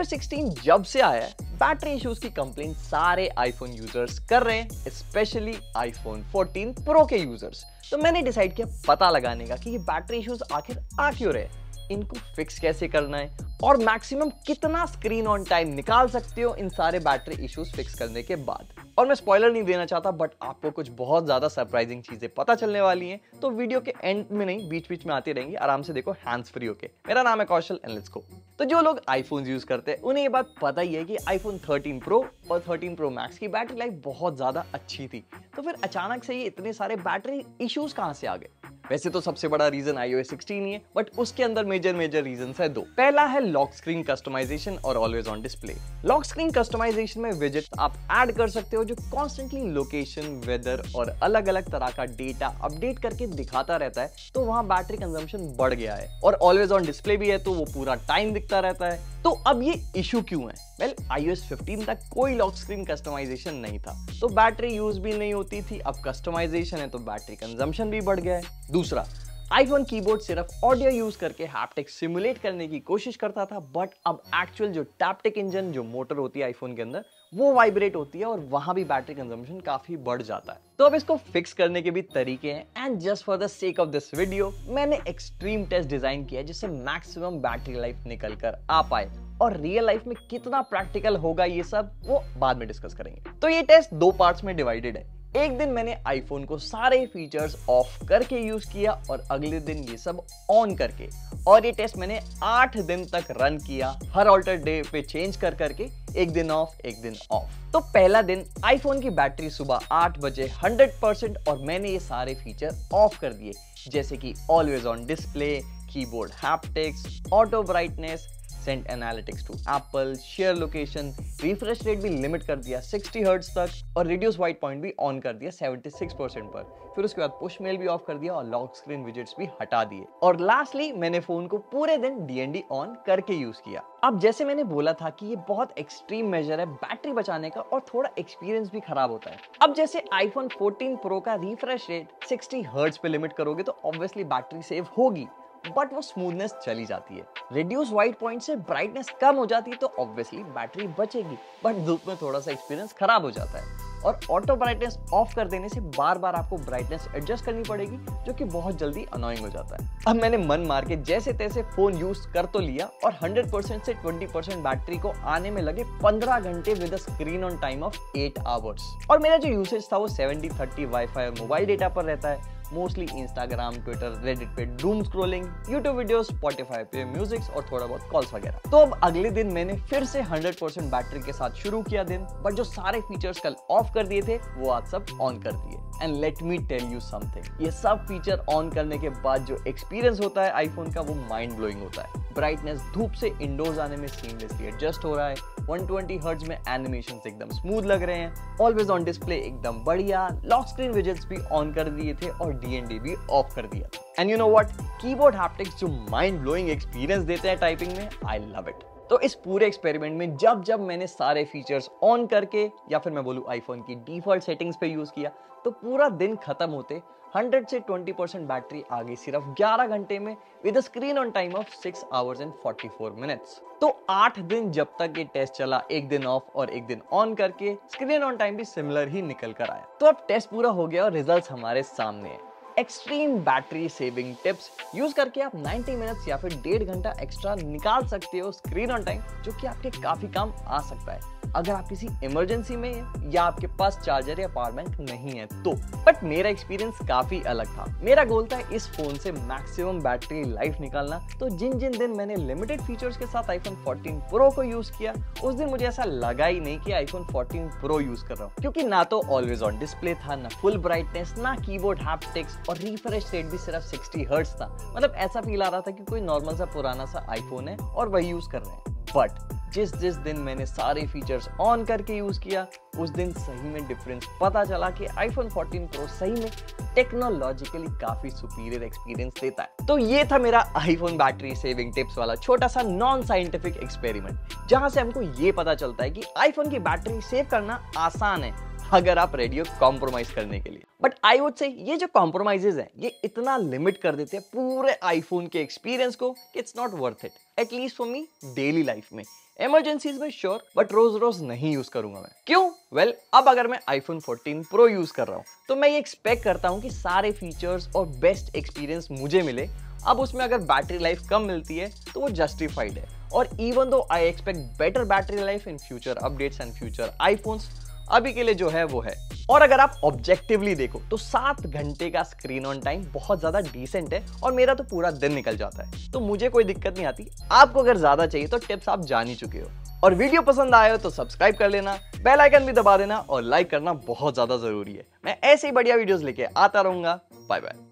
iOS 16 जब से आया है, बैटरी इश्यूज की कंप्लेंट सारे आईफोन यूजर्स कर रहे हैं, स्पेशली आईफोन 14 प्रो के यूजर्स। तो मैंने डिसाइड किया पता लगाने का कि ये बैटरी इश्यूज आखिर आ क्यों रहे, इनको फिक्स कैसे करना है और मैक्सिमम कितना स्क्रीन ऑन टाइम निकाल सकते हो इन सारे बैटरी इश्यूज फिक्स करने के बाद। और मैं स्पॉइलर नहीं देना चाहता, बट आपको कुछ बहुत ज्यादा सरप्राइजिंग चीजें पता चलने वाली हैं, तो वीडियो के एंड में नहीं, बीच बीच में आती रहेंगी, आराम से देखो हैंड्स फ्री होके। मेरा नाम है कौशल एंड लेट्स गो। तो जो लोग आईफोन यूज करते हैं उन्हें ये बात पता ही है कि आईफोन 13 प्रो और 13 प्रो मैक्स की बैटरी लाइफ बहुत ज्यादा अच्छी थी, तो फिर अचानक से ये इतने सारे बैटरी इश्यूज कहां से आ गए। वैसे तो सबसे बड़ा रीजन iOS 16 ही है, बट उसके अंदर मेजर रीजंस है दो। पहला है लॉक स्क्रीन कस्टमाइजेशन और always on display. Lock screen customization में विजेट आप ऐड कर सकते हो जो कॉन्स्टेंटली लोकेशन, वेदर और अलग अलग तरह का डेटा अपडेट करके दिखाता रहता है, तो वहां बैटरी कंजम्पशन बढ़ गया है। और ऑलवेज ऑन डिस्प्ले भी है तो वो पूरा टाइम दिखता रहता है। तो अब ये इशू क्यों है? वेल, iOS 15 तक कोई लॉक स्क्रीन कस्टमाइजेशन नहीं था, तो बैटरी यूज भी नहीं होती थी। अब कस्टमाइजेशन है तो बैटरी कंजम्पशन भी बढ़ गया है। दूसरा, आईफोन कीबोर्ड सिर्फ ऑडियो यूज करके हैप्टिक सिमुलेट करने की कोशिश करता था, बट अब एक्चुअल जो टैप्टिक इंजन, जो मोटर होती है आईफोन के अंदर, वो वाइब्रेट होती है और वहां भी बैटरी कंजम्पशन काफी बढ़ जाता है। तो अब इसको फिक्स करने के भी तरीके हैं, and just for the sake of this video मैंने एक्सट्रीम टेस्ट डिजाइन किया जिससे मैक्सिमम बैटरी लाइफ निकल कर आ पाए। और रियल लाइफ में कितना प्रैक्टिकल होगा ये सब, वो बाद में डिस्कस करेंगे। तो ये टेस्ट दो पार्ट्स में डिवाइडेड है। एक दिन मैंने आईफोन को सारे फीचर्स ऑफ करके यूज किया और अगले दिन ये सब ऑन करके, और ये टेस्ट मैंने 8 दिन तक रन किया, हर ऑल्टर डे पे चेंज कर करके, एक दिन ऑफ एक दिन ऑफ। तो पहला दिन आईफोन की बैटरी सुबह 8 बजे 100% और मैंने ये सारे फीचर ऑफ कर दिए, जैसे कि always on display, keyboard haptics, auto brightness, send analytics to Apple, share location, refresh rate भी लिमिट कर दिया 60 हर्ट्ज तक, और रिड्यूस व्हाइट पॉइंट भी ऑन कर दिया 76% पर। फिर उसके बाद पुश मेल भी ऑफ कर दिया और लॉक स्क्रीन विजेट्स भी हटा दिए। और लास्टली मैंने फोन को पूरे दिन DND ऑन करके यूज किया। अब जैसे मैंने बोला था कि ये बहुत एक्सट्रीम मेजर है बैटरी बचाने का, और थोड़ा एक्सपीरियंस भी खराब होता है। अब जैसे आईफोन 14 प्रो का रिफ्रेश रेट 60 हर्ट्ज पे लिमिट करोगे तो ऑब्वियसली बैटरी सेव होगी, बट वो स्मूथनेस चली जाती है। रिड्यूस व्हाइट पॉइंट से ब्राइटनेस कम हो जाती है तो ऑब्वियसली बैटरी बचेगी, बट धूप में थोड़ा सा एक्सपीरियंस खराब हो जाता है। और ऑटो ब्राइटनेस ऑफ कर देने से बार बार आपको ब्राइटनेस एडजस्ट करनी पड़ेगी, जो कि बहुत जल्दी अनोइंग हो जाता है। अब मैंने मन मार के जैसे तैसे फोन यूज कर तो लिया, और 100% से 20% बैटरी को आने में लगे 15 घंटे with a screen on time of 8 hours. और मेरा जो यूसेज था वो 70-30 वाईफाई और मोबाइल डेटा पर रहता है, मोस्टली इंस्टाग्राम, ट्विटर, रेडिट पे doom scrolling, YouTube videos, Spotify पे म्यूजिक और थोड़ा बहुत कॉल्स वगैरह। तो अब अगले दिन मैंने फिर से 100% बैटरी के साथ शुरू किया दिन, बट जो सारे फीचर्स कल ऑफ कर दिए थे वो आज सब ऑन कर दिए। And let me tell you something, ये सब फीचर ऑन करने के बाद जो एक्सपीरियंस होता है आईफोन का वो माइंड ब्लोइंग होता है। ब्राइटनेस धूप से इंडोर्स आने में सीमलेसली एडजस्ट हो रहा है, 120 हर्ट्ज में एनिमेशंस एकदम स्मूथ लग रहे हैं, ऑलवेज ऑन डिस्प्ले एकदम बढ़िया, लॉक स्क्रीन विजेट्स भी ऑन कर दिए थे और DND भी ऑफ कर दिया। And you know what, keyboard haptics जो माइंड ब्लोइंग एक्सपीरियंस देते हैं टाइपिंग में, आई लव इट। तो इस पूरे एक्सपेरिमेंट में जब जब मैंने सारे फीचर्स ऑन करके, या फिर मैं बोलूं आईफोन की डिफॉल्ट सेटिंग्स पे यूज किया, तो पूरा दिन खत्म होते 100 से 20% बैटरी आ गई सिर्फ 11 घंटे में, with a screen on time of 6 hours and 44 minutes। तो 8 दिन जब तक ये टेस्ट चला, एक दिन ऑफ और एक दिन ऑन करके, स्क्रीन ऑन टाइम भी सिमिलर ही निकल कर आया। तो अब टेस्ट पूरा हो गया और रिजल्ट्स हमारे सामने है। Extreme battery saving tips use करके आप 90 मिनट्स या फिर 1.5 घंटा एक्स्ट्रा निकाल सकते हो स्क्रीन ऑन टाइम, जो कि आपके काफी काम आ सकता है अगर आप किसी इमरजेंसी में हैं या आपके पास चार्जर या पावर बैंक नहीं है तो। बट मेरा एक्सपीरियंस काफी अलग था। मेरा गोल था इस फोन से मैक्सिमम बैटरी लाइफ निकालना, तो जिन जिन दिन मैंने लिमिटेड फीचर्स के साथ आईफोन 14 प्रो को यूज किया, उस दिन मुझे ऐसा लगा ही नहीं कि आईफोन 14 प्रो यूज कर रहा हूँ, क्योंकि ना तो ऑलवेज ऑन डिस्प्ले था, ना फुल ब्राइटनेस, ना कीबोर्ड हैप्टिक्स, और रिफ्रेश रेट भी सिर्फ 60 हर्ट्ज था। मतलब ऐसा फील आ रहा था कि कोई नॉर्मल सा पुराना सा आईफोन है और वही यूज कर रहे हैं। बट जिस दिन मैंने सारे फीचर्स ऑन करके यूज किया, उस दिन सही में डिफरेंस पता चला कि आईफोन 14 प्रो सही में टेक्नोलॉजिकली काफी सुपीरियर एक्सपीरियंस देता है। तो ये था मेरा आईफोन बैटरी सेविंग टिप्स वाला छोटा सा नॉन साइंटिफिक एक्सपेरिमेंट, जहां से हमको ये पता चलता है कि आईफोन की बैटरी सेव करना आसान है, अगर आप रेडी हो कॉम्प्रोमाइज करने के लिए। बट आई वुड से ये जो कॉम्प्रोमाइजेज हैं ये इतना लिमिट कर देते हैं पूरे आईफोन के एक्सपीरियंस को कि it's not worth it, at least for me daily life में। इमरजेंसीज में श्योर, बट रोज रोज नहीं यूज करूंगा मैं। क्यों? वेल, अब अगर मैं आईफोन 14 प्रो यूज कर रहा हूं तो मैं ये एक्सपेक्ट करता हूं कि सारे फीचर्स और बेस्ट एक्सपीरियंस मुझे मिले। अब उसमें अगर बैटरी लाइफ कम मिलती है तो वो जस्टिफाइड है, और even though I expect better battery life in future updates and future iPhones, अभी के लिए जो है वो है। और अगर आप ऑब्जेक्टिवली देखो तो 7 घंटे का स्क्रीन ऑन टाइम बहुत ज्यादा डिसेंट है, और मेरा तो पूरा दिन निकल जाता है, तो मुझे कोई दिक्कत नहीं आती। आपको अगर ज्यादा चाहिए तो टिप्स आप जान ही चुके हो। और वीडियो पसंद आया हो तो सब्सक्राइब कर लेना, बेल आइकन भी दबा देना, और लाइक करना बहुत ज्यादा जरूरी है। मैं ऐसे ही बढ़िया वीडियोस लेके आता रहूंगा। Bye bye.